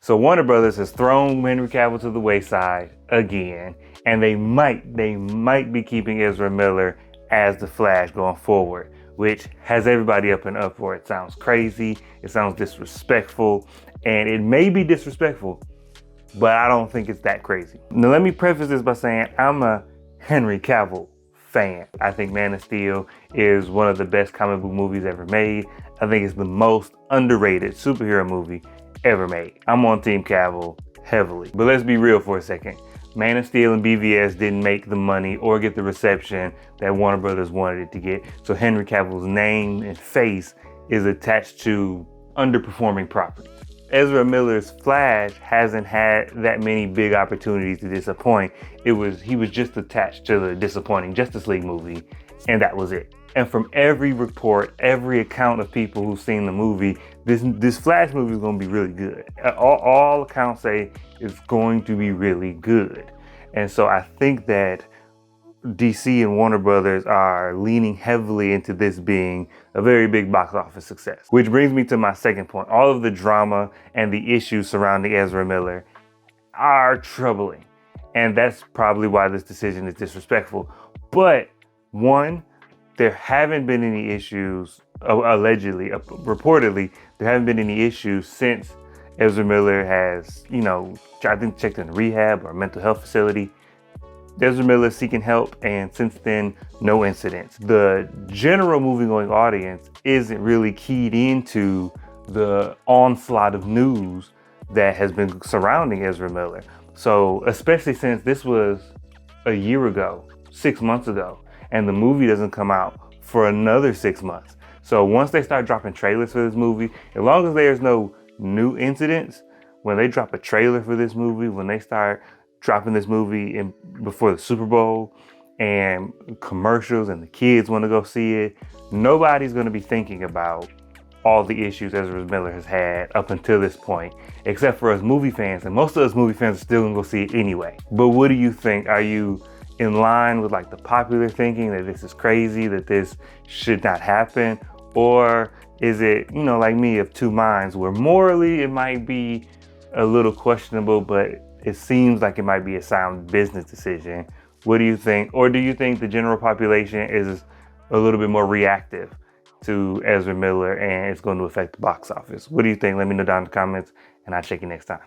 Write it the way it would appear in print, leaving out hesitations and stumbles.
So Warner Brothers has thrown Henry Cavill to the wayside again, and they might be keeping Ezra Miller as the Flash going forward, which has everybody up in uproar. It sounds crazy, it sounds disrespectful, and it may be disrespectful, but I don't think it's that crazy. Now let me preface this by saying I'm a Henry Cavill fan. I think Man of Steel is one of the best comic book movies ever made. I think it's the most underrated superhero movie ever made. I'm on Team Cavill heavily. But let's be real for a second. Man of Steel and BVS didn't make the money or get the reception that Warner Brothers wanted it to get. So Henry Cavill's name and face is attached to underperforming properties. Ezra Miller's Flash hasn't had that many big opportunities to disappoint. He was just attached to the disappointing Justice League movie, and that was it. And from every report, every account of people who've seen the movie, this Flash movie is going to be really good. All accounts say it's going to be really good. And so I think that DC and Warner Brothers are leaning heavily into this being a very big box office success. Which brings me to my second point. All of the drama and the issues surrounding Ezra Miller are troubling. And that's probably why this decision is disrespectful. But one, there haven't been any issues, reportedly, there haven't been any issues since Ezra Miller has, I think checked in rehab or a mental health facility. Ezra Miller is seeking help, and since then, no incidents. The general movie-going audience isn't really keyed into the onslaught of news that has been surrounding Ezra Miller. So, especially since this was a year ago, 6 months ago, and the movie doesn't come out for another 6 months. So once they start dropping trailers for this movie, as long as there's no new incidents, when they drop a trailer for this movie, when they start dropping this movie before the Super Bowl and commercials and the kids want to go see it, nobody's going to be thinking about all the issues Ezra Miller has had up until this point, except for us movie fans. And most of us movie fans are still going to go see it anyway. But what do you think? Are you in line with like the popular thinking that this is crazy, that this should not happen? Or is it, like me, of two minds, where morally it might be a little questionable, but it seems like it might be a sound business decision? What do you think? Or do you think the general population is a little bit more reactive to Ezra Miller and it's going to affect the box office? What do you think? Let me know down in the comments, and I'll check you next time.